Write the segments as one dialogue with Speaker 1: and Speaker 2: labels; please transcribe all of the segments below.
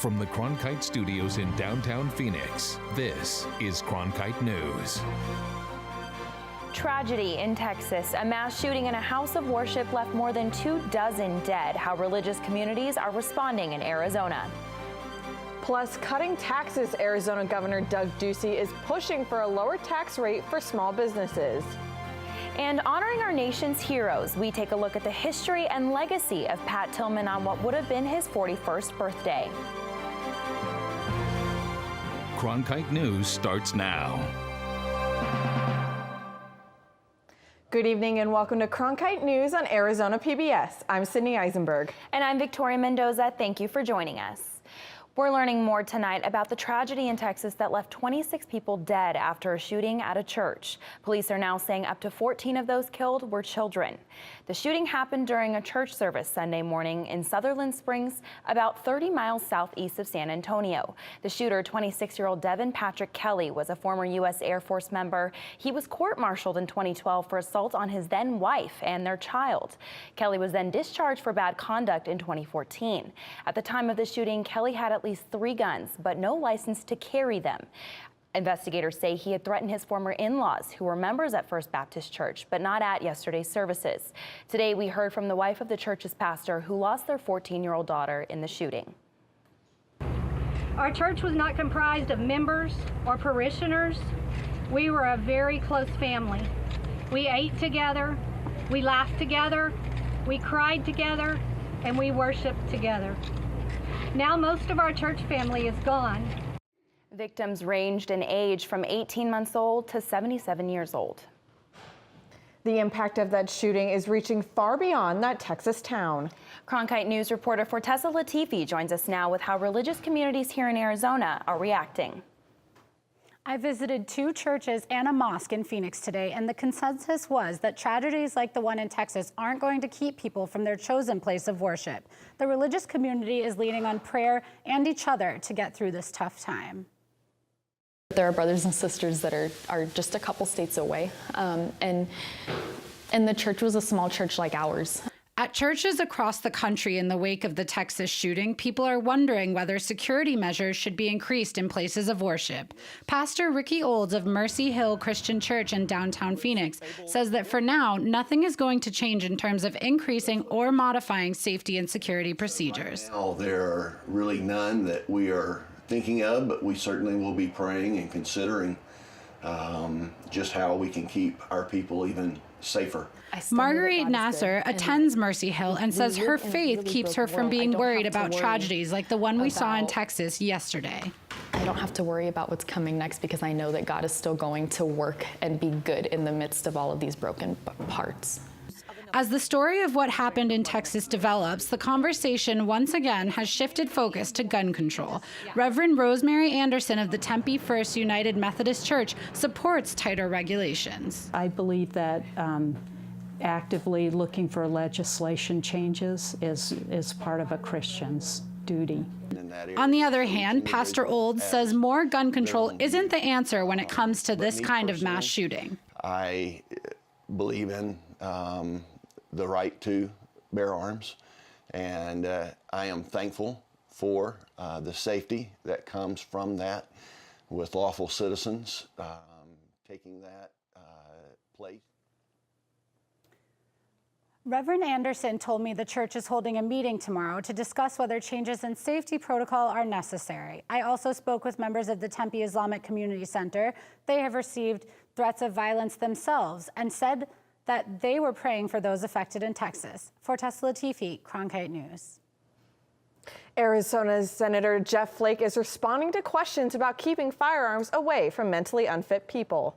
Speaker 1: From the Cronkite studios in downtown Phoenix, this is Cronkite News.
Speaker 2: Tragedy in Texas. A mass shooting in a house of worship left more than 24 dead. How religious communities are responding in Arizona.
Speaker 3: Plus, cutting taxes. Arizona Governor Doug Ducey is pushing for a lower tax rate for small businesses.
Speaker 2: And honoring our nation's heroes, we take a look at the history and legacy of Pat Tillman on what would have been his 41st birthday.
Speaker 1: Cronkite News starts now.
Speaker 3: Good evening and welcome to Cronkite News on Arizona PBS. I'm Sydney Eisenberg.
Speaker 2: And I'm Victoria Mendoza. Thank you for joining us. We're learning more tonight about the tragedy in Texas that left 26 people dead after a shooting at a church. Police are now saying up to 14 of those killed were children. The shooting happened during a church service Sunday morning in Sutherland Springs, about 30 miles southeast of San Antonio. The shooter, 26-year-old Devin Patrick Kelly, was a former U.S. Air Force member. He was court-martialed in 2012 for assault on his then wife and their child. Kelly was then discharged for bad conduct in 2014. At the time of the shooting, Kelly had at least 3 guns, but no license to carry them. Investigators say he had threatened his former in-laws, who were members at First Baptist Church, but not at yesterday's services. Today, we heard from the wife of the church's pastor who lost their 14-year-old daughter in the shooting.
Speaker 4: Our church was not comprised of members or parishioners. We were a very close family. We ate together, we laughed together, we cried together, and we worshiped together. Now most of our church family is gone.
Speaker 2: Victims ranged in age from 18 months old to 77 years old.
Speaker 3: The impact of that shooting is reaching far beyond that Texas town.
Speaker 2: Cronkite News reporter Fortessa Latifi joins us now with how religious communities here in Arizona are reacting.
Speaker 5: I visited 2 churches and a mosque in Phoenix today, and the consensus was that tragedies like the one in Texas aren't going to keep people from their chosen place of worship. The religious community is leaning on prayer and each other to get through this tough time.
Speaker 6: There are brothers and sisters that are just a couple states away, and the church was a small church like ours.
Speaker 5: At churches across the country in the wake of the Texas shooting, people are wondering whether security measures should be increased in places of worship. Pastor Ricky Olds of Mercy Hill Christian Church in downtown Phoenix says that for now, nothing is going to change in terms of increasing or modifying safety and security procedures.
Speaker 7: Right now, there are really none that we are thinking of, but we certainly will be praying and considering just how we can keep our people even safer.
Speaker 5: Marguerite Nasser attends Mercy Hill and says her faith keeps her from being worried about tragedies like the one we saw in Texas yesterday.
Speaker 6: I don't have to worry about what's coming next because I know that God is still going to work and be good in the midst of all of these broken parts.
Speaker 5: As the story of what happened in Texas develops, the conversation once again has shifted focus to gun control. Reverend Rosemary Anderson of the Tempe First United Methodist Church supports tighter regulations.
Speaker 8: I believe that actively looking for legislation changes is part of a Christian's duty.
Speaker 5: On the other hand, Pastor Olds says more gun control isn't the answer when it comes to this kind of mass shooting.
Speaker 7: I believe in the right to bear arms, and I am thankful for the safety that comes from that with lawful citizens taking that place.
Speaker 5: Reverend Anderson told me the church is holding a meeting tomorrow to discuss whether changes in safety protocol are necessary. I also spoke with members of the Tempe Islamic Community Center. They have received threats of violence themselves and said that they were praying for those affected in Texas. Fortessa Latifi, Cronkite News.
Speaker 3: Arizona's Senator Jeff Flake is responding to questions about keeping firearms away from mentally unfit people.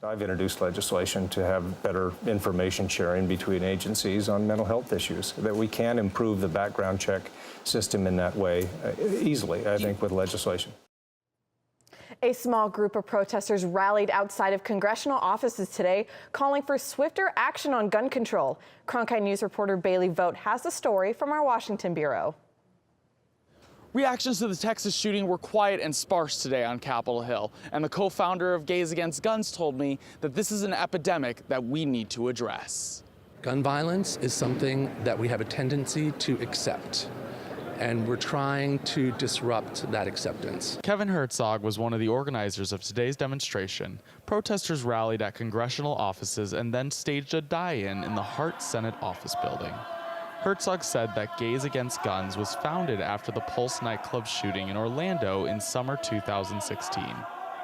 Speaker 9: I've introduced legislation to have better information sharing between agencies on mental health issues, that we can improve the background check system in that way easily, I think, with legislation.
Speaker 3: A small group of protesters rallied outside of congressional offices today, calling for swifter action on gun control. Cronkite News reporter Bailey Vogt has the story from our Washington bureau.
Speaker 10: Reactions to the Texas shooting were quiet and sparse today on Capitol Hill, and the co-founder of Gays Against Guns told me that this is an epidemic that we need to address.
Speaker 11: Gun violence is something that we have a tendency to accept. and we're trying to disrupt that acceptance.
Speaker 10: Kevin Herzog was one of the organizers of today's demonstration. Protesters rallied at congressional offices and then staged a die-in in the Hart Senate office building. Herzog said that Gays Against Guns was founded after the Pulse nightclub shooting in Orlando in summer 2016.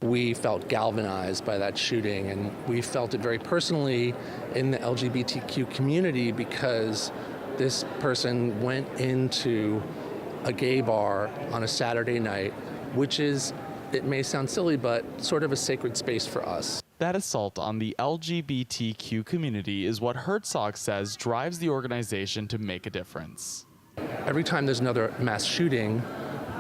Speaker 11: We felt galvanized by that shooting, and we felt it very personally in the LGBTQ community because this person went into a gay bar on a Saturday night, which is, it may sound silly, but sort of a sacred space for us.
Speaker 10: That assault on the LGBTQ community is what Herzog says drives the organization to make a difference.
Speaker 11: Every time there's another mass shooting,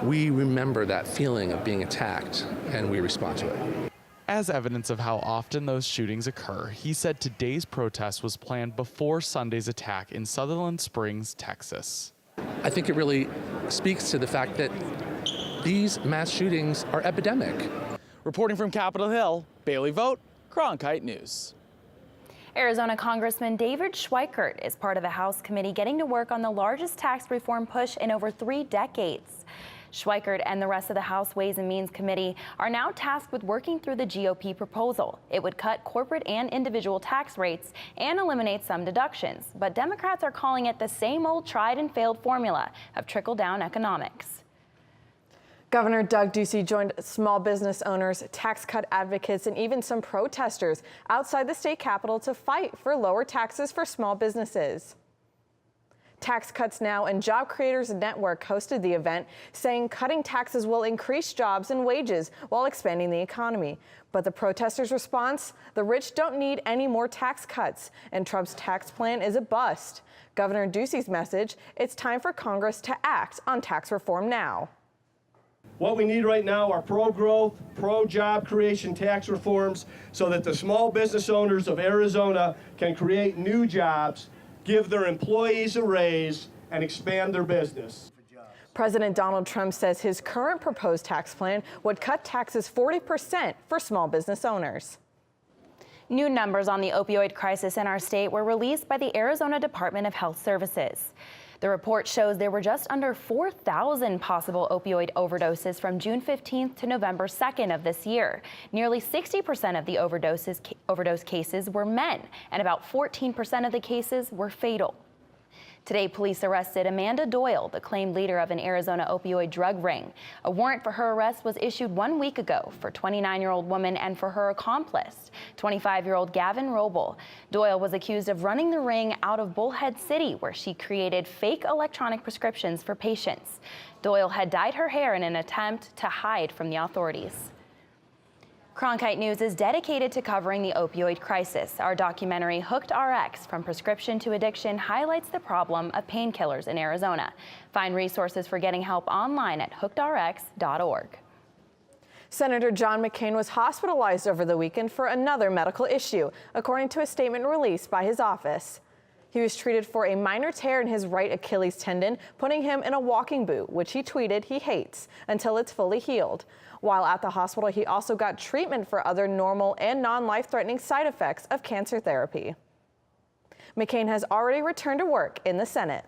Speaker 11: we remember that feeling of being attacked, and we respond to it.
Speaker 10: As evidence of how often those shootings occur, he said today's protest was planned before Sunday's attack in Sutherland Springs, Texas.
Speaker 11: I think it really speaks to the fact that these mass shootings are epidemic.
Speaker 10: Reporting from Capitol Hill, Bailey Vogt, Cronkite News.
Speaker 2: Arizona Congressman David Schweikert is part of a House committee getting to work on the largest tax reform push in over 3 decades. Schweikert and the rest of the House Ways and Means Committee are now tasked with working through the GOP proposal. It would cut corporate and individual tax rates and eliminate some deductions. But Democrats are calling it the same old tried and failed formula of trickle-down economics.
Speaker 3: Governor Doug Ducey joined small business owners, tax cut advocates, and even some protesters outside the state capitol to fight for lower taxes for small businesses. Tax Cuts Now and Job Creators Network hosted the event, saying cutting taxes will increase jobs and wages while expanding the economy. But the protesters' response? The rich don't need any more tax cuts, and Trump's tax plan is a bust. Governor Ducey's message: it's time for Congress to act on tax reform now.
Speaker 12: What we need right now are pro-growth, pro-job creation tax reforms so that the small business owners of Arizona can create new jobs, give their employees a raise, and expand their business.
Speaker 3: President Donald Trump says his current proposed tax plan would cut taxes 40% for small business owners.
Speaker 2: New numbers on the opioid crisis in our state were released by the Arizona Department of Health Services. The report shows there were just under 4,000 possible opioid overdoses from June 15th to November 2nd of this year. Nearly 60% of the overdose cases were men, and about 14% of the cases were fatal. Today, police arrested Amanda Doyle, the claimed leader of an Arizona opioid drug ring. A warrant for her arrest was issued 1 week ago for 29-year-old woman and for her accomplice, 25-year-old Gavin Roble. Doyle was accused of running the ring out of Bullhead City, where she created fake electronic prescriptions for patients. Doyle had dyed her hair in an attempt to hide from the authorities. Cronkite News is dedicated to covering the opioid crisis. Our documentary, Hooked RX, From Prescription to Addiction, highlights the problem of painkillers in Arizona. Find resources for getting help online at hookedrx.org.
Speaker 3: Senator John McCain was hospitalized over the weekend for another medical issue, according to a statement released by his office. He was treated for a minor tear in his right Achilles tendon, putting him in a walking boot, which he tweeted he hates, until it's fully healed. While at the hospital, he also got treatment for other normal and non-life-threatening side effects of cancer therapy. McCain has already returned to work in the Senate.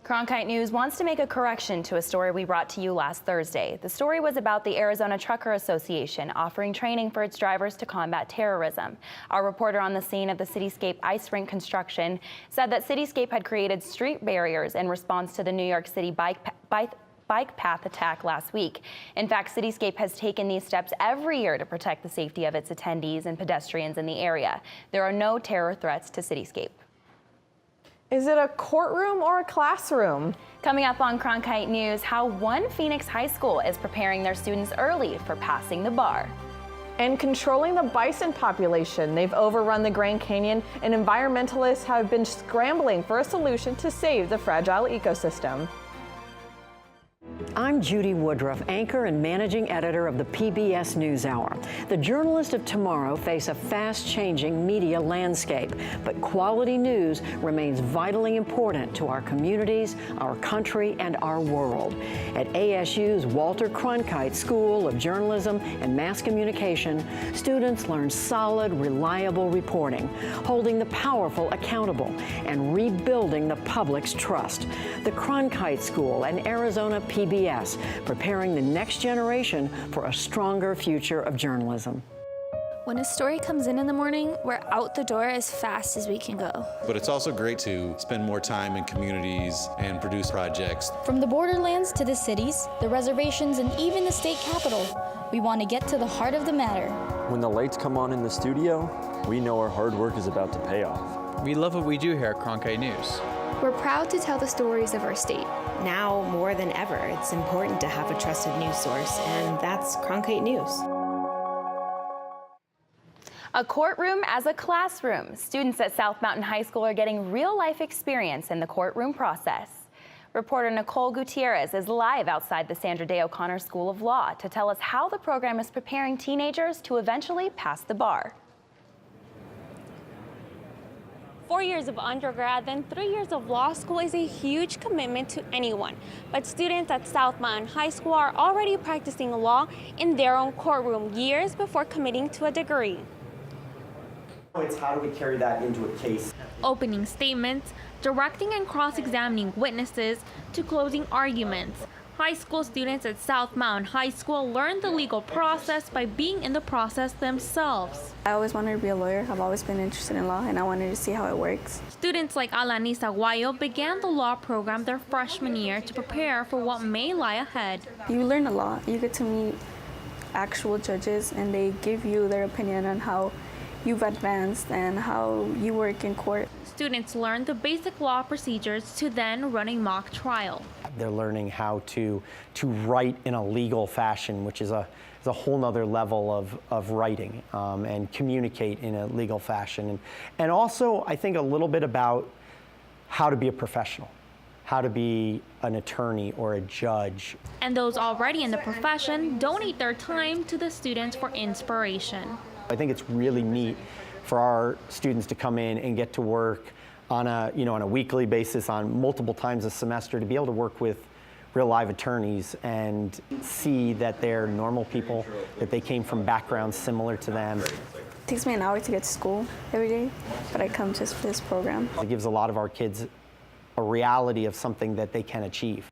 Speaker 2: Cronkite News wants to make a correction to a story we brought to you last Thursday. The story was about the Arizona Trucker Association offering training for its drivers to combat terrorism. Our reporter on the scene of the Cityscape ice rink construction said that Cityscape had created street barriers in response to the New York City bike path attack last week. In fact, Cityscape has taken these steps every year to protect the safety of its attendees and pedestrians in the area. There are no terror threats to Cityscape.
Speaker 3: Is it a courtroom or a classroom?
Speaker 2: Coming up on Cronkite News, how one Phoenix high school is preparing their students early for passing the bar.
Speaker 3: And controlling the bison population. They've overrun the Grand Canyon, and environmentalists have been scrambling for a solution to save the fragile ecosystem.
Speaker 13: I'm Judy Woodruff, anchor and managing editor of the PBS NewsHour. The journalists of tomorrow face a fast-changing media landscape, but quality news remains vitally important to our communities, our country, and our world. At ASU's Walter Cronkite School of Journalism and Mass Communication, students learn solid, reliable reporting, holding the powerful accountable, and rebuilding the public's trust. The Cronkite School and Arizona PBS, preparing the next generation for a stronger future of journalism.
Speaker 14: When a story comes in the morning, we're out the door as fast as we can go.
Speaker 15: But it's also great to spend more time in communities and produce projects.
Speaker 14: From the borderlands to the cities, the reservations, and even the state capitol, we want to get to the heart of the matter.
Speaker 16: When the lights come on in the studio, we know our hard work is about to pay off.
Speaker 17: We love what we do here at Cronkite News.
Speaker 14: We're proud to tell the stories of our state.
Speaker 18: Now, more than ever, it's important to have a trusted news source, and that's Cronkite News.
Speaker 2: A courtroom as a classroom. Students at South Mountain High School are getting real-life experience in the courtroom process. Reporter Nicole Gutierrez is live outside the Sandra Day O'Connor School of Law to tell us how the program is preparing teenagers to eventually pass the bar.
Speaker 19: 4 years of undergrad, then 3 years of law school is a huge commitment to anyone. But students at South Mountain High School are already practicing law in their own courtroom years before committing to a degree.
Speaker 20: It's how do we carry that into a case?
Speaker 21: Opening statements, directing and cross-examining witnesses, to closing arguments. High school students at South Mountain High School learn the legal process by being in the process themselves.
Speaker 22: I always wanted to be a lawyer. I've always been interested in law, and I wanted to see how it works.
Speaker 21: Students like Alanis Aguayo began the law program their freshman year to prepare for what may lie ahead.
Speaker 22: You learn a lot. You get to meet actual judges, and they give you their opinion on how you've advanced and how you work in court.
Speaker 21: Students learn the basic law procedures to then run a mock trial.
Speaker 20: They're learning how to write in a legal fashion, which is a whole nother level of writing, and communicate in a legal fashion. And also, I think a little bit about how to be a professional, how to be an attorney or a judge.
Speaker 21: And those already in the profession donate their time to the students for inspiration.
Speaker 20: I think it's really neat for our students to come in and get to work on a weekly basis, on multiple times a semester, to be able to work with real live attorneys and see that they're normal people, that they came from backgrounds similar to them.
Speaker 22: It takes me an hour to get to school every day, but I come just for this program.
Speaker 20: It gives a lot of our kids a reality of something that they can achieve.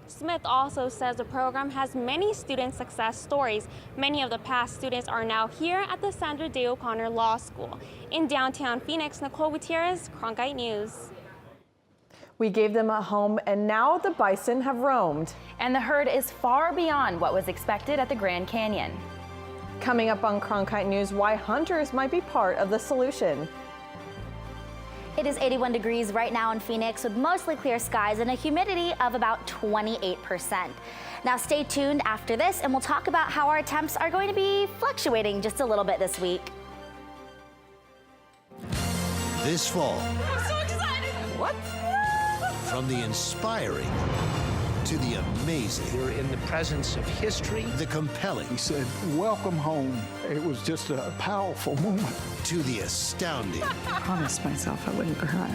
Speaker 19: Smith also says the program has many student success stories. Many of the past students are now here at the Sandra Day O'Connor Law School. In downtown Phoenix, Nicole Gutierrez, Cronkite News.
Speaker 3: We gave them a home, and now the bison have roamed.
Speaker 2: And the herd is far beyond what was expected at the Grand Canyon.
Speaker 3: Coming up on Cronkite News, why hunters might be part of the solution.
Speaker 23: It is 81 degrees right now in Phoenix with mostly clear skies and a humidity of about 28%. Now stay tuned after this and we'll talk about how our temps are going to be fluctuating just a little bit this week.
Speaker 24: This fall.
Speaker 23: I'm so excited!
Speaker 24: What? From the inspiring to the amazing.
Speaker 25: You're in the presence of history.
Speaker 24: The compelling.
Speaker 26: He said, "Welcome home." It was just a powerful moment.
Speaker 24: To the astounding.
Speaker 27: I promised myself I wouldn't cry.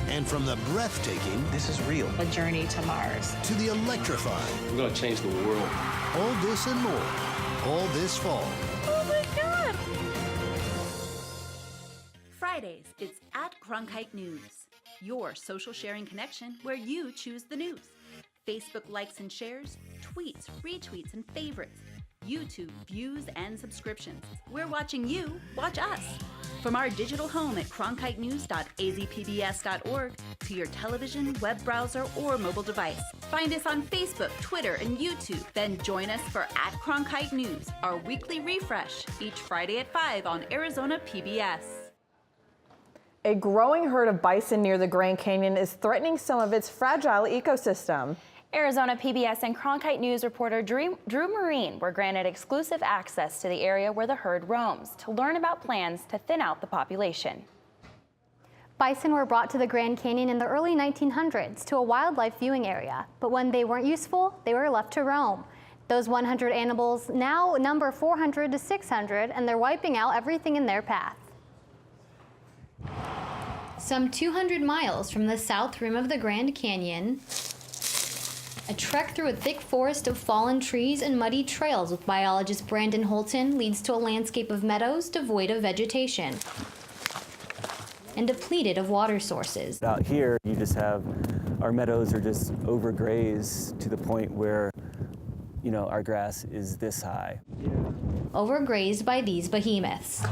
Speaker 24: And from the breathtaking.
Speaker 25: This is real.
Speaker 27: A journey to Mars.
Speaker 24: To the electrifying.
Speaker 25: We're going to change the world.
Speaker 24: All this and more. All this fall.
Speaker 23: Oh my God!
Speaker 28: Fridays, it's at Cronkite News, your social sharing connection where you choose the news. Facebook likes and shares, tweets, retweets, and favorites. YouTube views and subscriptions. We're watching you watch us. From our digital home at cronkitenews.azpbs.org to your television, web browser, or mobile device. Find us on Facebook, Twitter, and YouTube. Then join us for at Cronkite News, our weekly refresh, each Friday at 5 on Arizona PBS.
Speaker 3: A growing herd of bison near the Grand Canyon is threatening some of its fragile ecosystem.
Speaker 2: Arizona PBS and Cronkite News reporter Drew Marine were granted exclusive access to the area where the herd roams to learn about plans to thin out the population.
Speaker 1: Bison were brought to the Grand Canyon in the early 1900s to a wildlife viewing area, but when they weren't useful, they were left to roam. Those 100 animals now number 400 to 600, and they're wiping out everything in their path. Some 200 miles from the south rim of the Grand Canyon, a trek through a thick forest of fallen trees and muddy trails with biologist Brandon Holton leads to a landscape of meadows devoid of vegetation and depleted of water sources.
Speaker 16: Out here, you just have, our meadows are just overgrazed to the point where, you know, our grass is this high.
Speaker 1: Overgrazed by these behemoths.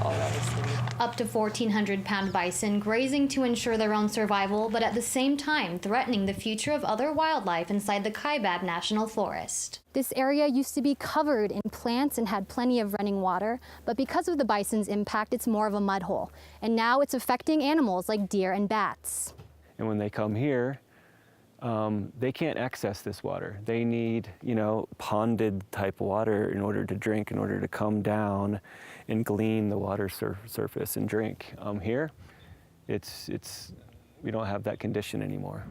Speaker 1: Up to 1,400-pound bison grazing to ensure their own survival, but at the same time threatening the future of other wildlife inside the Kaibab National Forest. This area used to be covered in plants and had plenty of running water, but because of the bison's impact, it's more of a mud hole. And now it's affecting animals like deer and bats.
Speaker 16: And when they come here, they can't access this water. They need, you know, ponded type water in order to drink, in order to come down and glean the water surface and drink. Here, we don't have that condition anymore.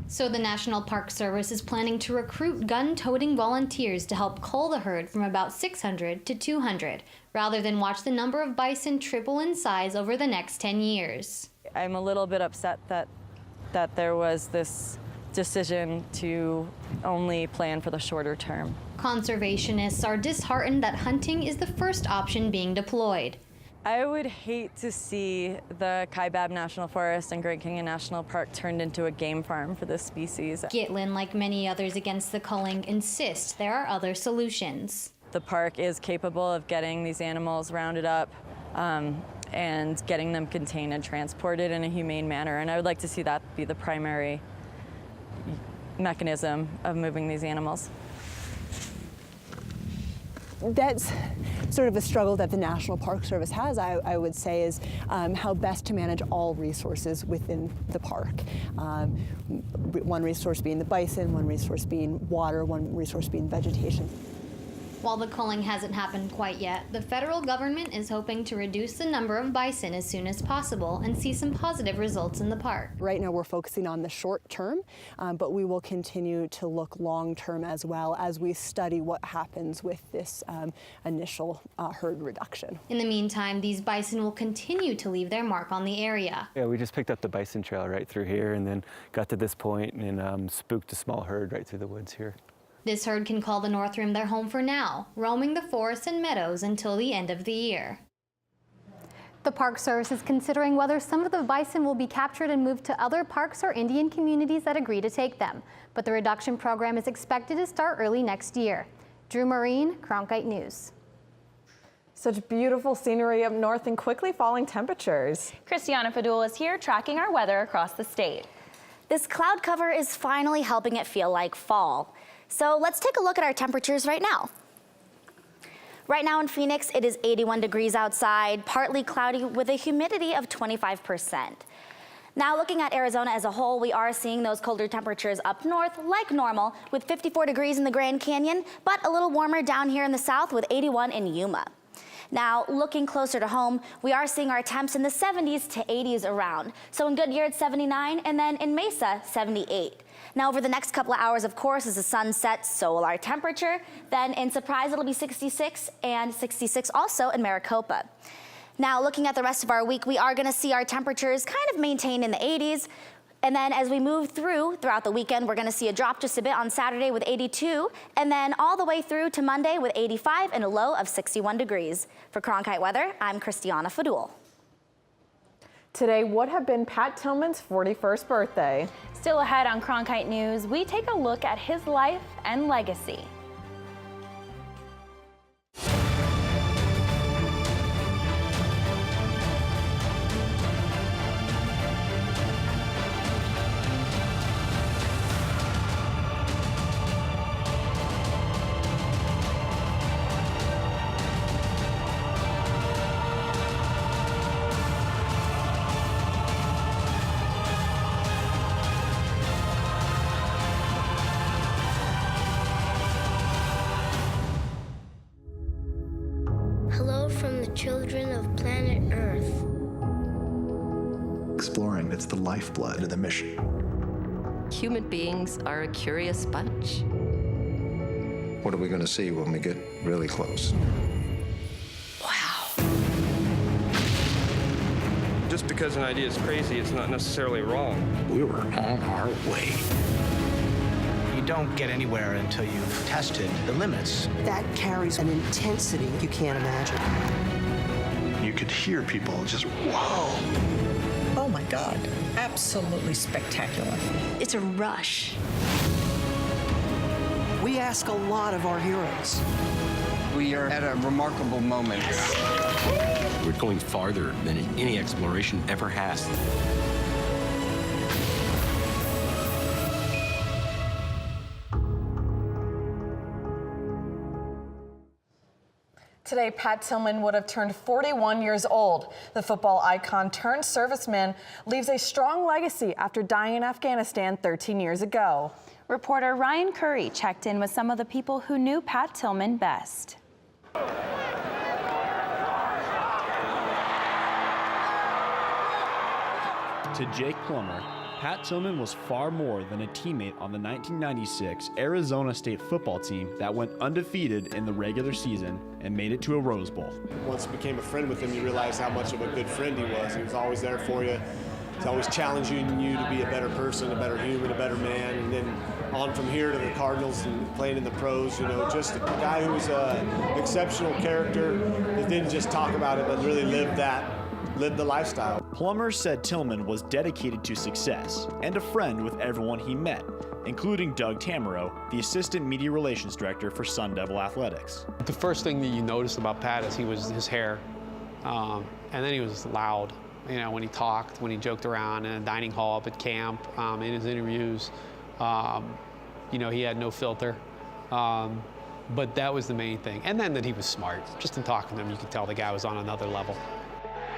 Speaker 1: So the National Park Service is planning to recruit gun-toting volunteers to help cull the herd from about 600 to 200, rather than watch the number of bison triple in size over the next 10 years.
Speaker 4: I'm a little bit upset that there was this decision to only plan for the shorter term.
Speaker 1: Conservationists are disheartened that hunting is the first option being deployed.
Speaker 4: I would hate to see the Kaibab National Forest and Grand Canyon National Park turned into a game farm for this species.
Speaker 1: Gitlin, like many others against the culling, insists there are other solutions.
Speaker 4: The park is capable of getting these animals rounded up and getting them contained and transported in a humane manner. And I would like to see that be the primary mechanism of moving these animals.
Speaker 5: That's sort of a struggle that the National Park Service has, I would say, is how best to manage all resources within the park. One resource being the bison, one resource being water, one resource being vegetation.
Speaker 1: While the culling hasn't happened quite yet, the federal government is hoping to reduce the number of bison as soon as possible and see some positive results in the park.
Speaker 5: Right now we're focusing on the short term, but we will continue to look long term as well as we study what happens with this initial herd reduction.
Speaker 1: In the meantime, these bison will continue to leave their mark on the area.
Speaker 16: Yeah, we just picked up the bison trail right through here and then got to this point and spooked a small herd right through the woods here.
Speaker 1: This herd can call the North Rim their home for now, roaming the forests and meadows until the end of the year. The Park Service is considering whether some of the bison will be captured and moved to other parks or Indian communities that agree to take them. But the reduction program is expected to start early next year. Drew Marine, Cronkite News.
Speaker 3: Such beautiful scenery up north and quickly falling temperatures.
Speaker 2: Christiana Fadul is here tracking our weather across the state.
Speaker 23: This cloud cover is finally helping it feel like fall. So let's take a look at our temperatures right now. Right now in Phoenix, it is 81 degrees outside, partly cloudy with a humidity of 25%. Now looking at Arizona as a whole, we are seeing those colder temperatures up north like normal with 54 degrees in the Grand Canyon, but a little warmer down here in the south with 81 in Yuma. Now, looking closer to home, we are seeing our temps in the 70s to 80s around. So in Goodyear, it's 79, and then in Mesa, 78. Now, over the next couple of hours, of course, as the sun sets, so will our temperature. Then in Surprise, it'll be 66, and 66 also in Maricopa. Now, looking at the rest of our week, we are going to see our temperatures kind of maintain in the 80s. And then as we move throughout the weekend, we're going to see a drop just a bit on Saturday with 82, and then all the way through to Monday with 85 and a low of 61 degrees. For Cronkite Weather, I'm Christiana Fadul.
Speaker 3: Today would have been Pat Tillman's 41st birthday.
Speaker 2: Still ahead on Cronkite News, we take a look at his life and legacy.
Speaker 6: lifeblood of the mission.
Speaker 7: Human beings are a curious bunch.
Speaker 6: What are we going to see when we get really close?
Speaker 8: Just because an idea is crazy, it's not necessarily wrong.
Speaker 6: We were on our way.
Speaker 9: You don't get anywhere until you've tested the limits.
Speaker 10: That carries an intensity you can't imagine.
Speaker 6: You could hear people just, whoa.
Speaker 10: Oh my God, absolutely spectacular.
Speaker 11: It's a rush.
Speaker 10: We ask a lot of our heroes.
Speaker 12: We are at a remarkable moment.
Speaker 13: We're going farther than any exploration ever has.
Speaker 3: Today, Pat Tillman would have turned 41 years old. The football icon turned serviceman leaves a strong legacy after dying in Afghanistan 13 years ago.
Speaker 2: Reporter Ryan Curry checked in with some of the people who knew Pat Tillman best.
Speaker 29: To Jake Plummer, Pat Tillman was far more than a teammate on the 1996 Arizona State football team that went undefeated in the regular season and made it to a Rose Bowl.
Speaker 30: Once you became a friend with him, you realized how much of a good friend he was. He was always there for you. He's always challenging you to be a better person, a better human, a better man. And then on from here to the Cardinals and playing in the pros, you know, just a guy who was an exceptional character that didn't just talk about it, but really lived the lifestyle.
Speaker 29: Plummer said Tillman was dedicated to success and a friend with everyone he met, including Doug Tamero, the assistant media relations director for Sun Devil Athletics.
Speaker 31: The first thing that you noticed about Pat is his hair, and then he was loud. You know, when he talked, when he joked around in a dining hall up at camp, in his interviews, you know, he had no filter. But that was the main thing. And then that he was smart. Just in talking to him, you could tell the guy was on another level.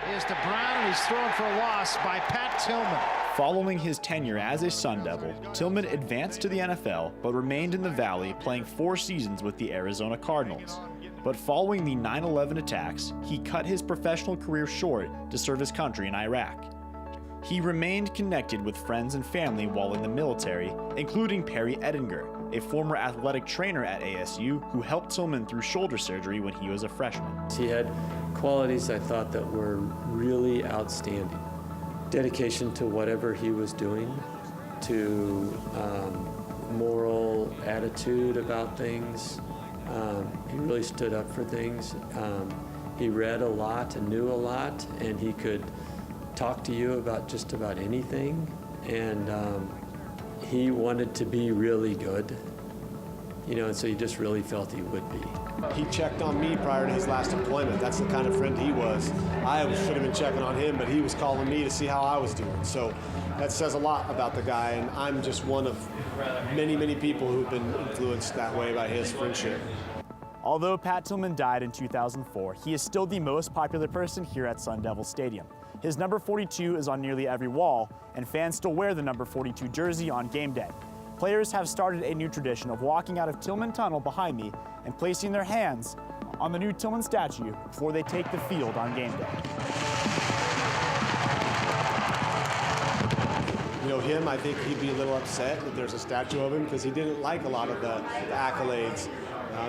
Speaker 32: Here's to Brown, and he's thrown for a loss by Pat Tillman.
Speaker 29: Following his tenure as a Sun Devil, Tillman advanced to the NFL but remained in the Valley, playing 4 seasons with the Arizona Cardinals. But following the 9/11 attacks, he cut his professional career short to serve his country in Iraq. He remained connected with friends and family while in the military, including Perry Ettinger, a former athletic trainer at ASU who helped Tillman through shoulder surgery when he was a freshman.
Speaker 33: He had qualities I thought that were really outstanding. Dedication to whatever he was doing, to moral attitude about things. He really stood up for things. He read a lot and knew a lot, and he could talk to you about just about anything. And he wanted to be really good, you know, and so you just really felt he would be.
Speaker 30: He checked on me prior to his last employment. That's the kind of friend he was. I should have been checking on him, but he was calling me to see how I was doing. So that says a lot about the guy, and I'm just one of many, many people who've been influenced that way by his friendship.
Speaker 29: Although Pat Tillman died in 2004, he is still the most popular person here at Sun Devil Stadium. His number 42 is on nearly every wall, and fans still wear the number 42 jersey on game day. Players have started a new tradition of walking out of Tillman Tunnel behind me and placing their hands on the new Tillman statue before they take the field on game day.
Speaker 30: You know him, I think he'd be a little upset that there's a statue of him because he didn't like a lot of the accolades.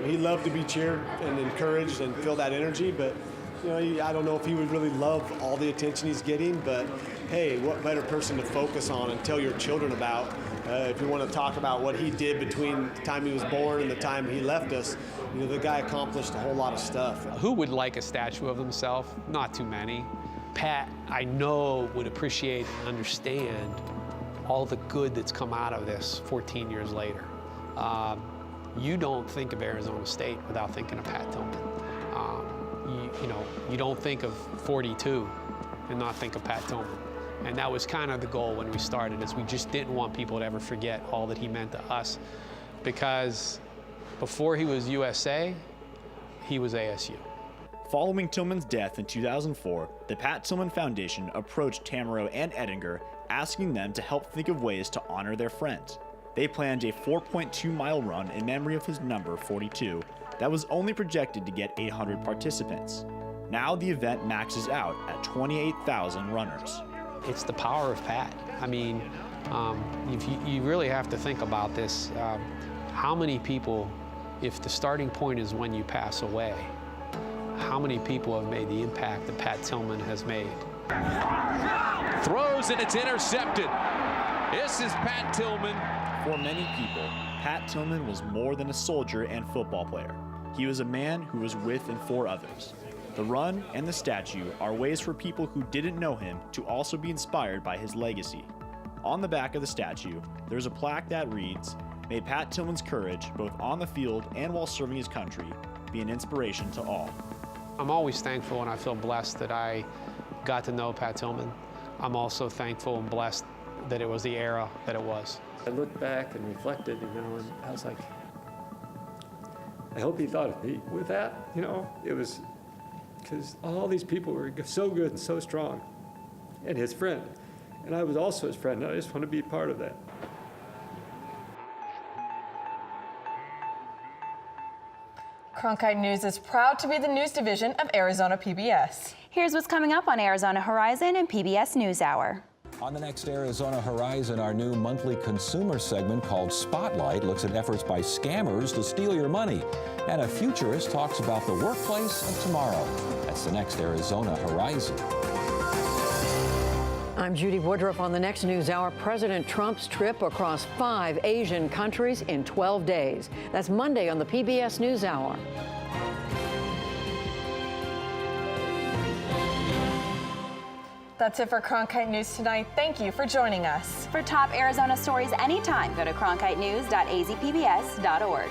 Speaker 30: He loved to be cheered and encouraged and feel that energy, but you know, I don't know if he would really love all the attention he's getting, but hey, what better person to focus on and tell your children about if you want to talk about what he did between the time he was born and the time he left us. You know, the guy accomplished a whole lot of stuff.
Speaker 31: Who would like a statue of himself? Not too many. Pat, I know, would appreciate and understand all the good that's come out of this 14 years later. You don't think of Arizona State without thinking of Pat Tillman. You know, you don't think of 42 and not think of Pat Tillman. And that was kind of the goal when we started, is we just didn't want people to ever forget all that he meant to us, because before he was USA, he was ASU.
Speaker 29: Following Tillman's death in 2004, the Pat Tillman Foundation approached Tamero and Ettinger, asking them to help think of ways to honor their friend. They planned a 4.2-mile run in memory of his number 42 that was only projected to get 800 participants. Now the event maxes out at 28,000 runners.
Speaker 31: It's the power of Pat. I mean, you really have to think about this. How many people, if the starting point is when you pass away, how many people have made the impact that Pat Tillman has made?
Speaker 11: Throws and it's intercepted. This is Pat Tillman.
Speaker 29: For many people, Pat Tillman was more than a soldier and football player. He was a man who was with and for others. The run and the statue are ways for people who didn't know him to also be inspired by his legacy. On the back of the statue, there's a plaque that reads, "May Pat Tillman's courage, both on the field and while serving his country, be an inspiration to all."
Speaker 31: I'm always thankful and I feel blessed that I got to know Pat Tillman. I'm also thankful and blessed that it was the era that it was.
Speaker 33: I looked back and reflected, and I was like, I hope he thought of me with that, It was because all these people were so good and so strong, and his friend. And I was also his friend, and I just want to be part of that.
Speaker 3: Cronkite News is proud to be the news division of Arizona PBS.
Speaker 2: Here's what's coming up on Arizona Horizon and PBS NewsHour.
Speaker 14: On the next Arizona Horizon, our new monthly consumer segment called Spotlight looks at efforts by scammers to steal your money. And a futurist talks about the workplace of tomorrow. That's the next Arizona Horizon.
Speaker 15: I'm Judy Woodruff on the next NewsHour. President Trump's trip across 5 Asian countries in 12 days. That's Monday on the PBS NewsHour.
Speaker 3: That's it for Cronkite News tonight. Thank you for joining us.
Speaker 2: For top Arizona stories anytime, go to cronkitenews.azpbs.org.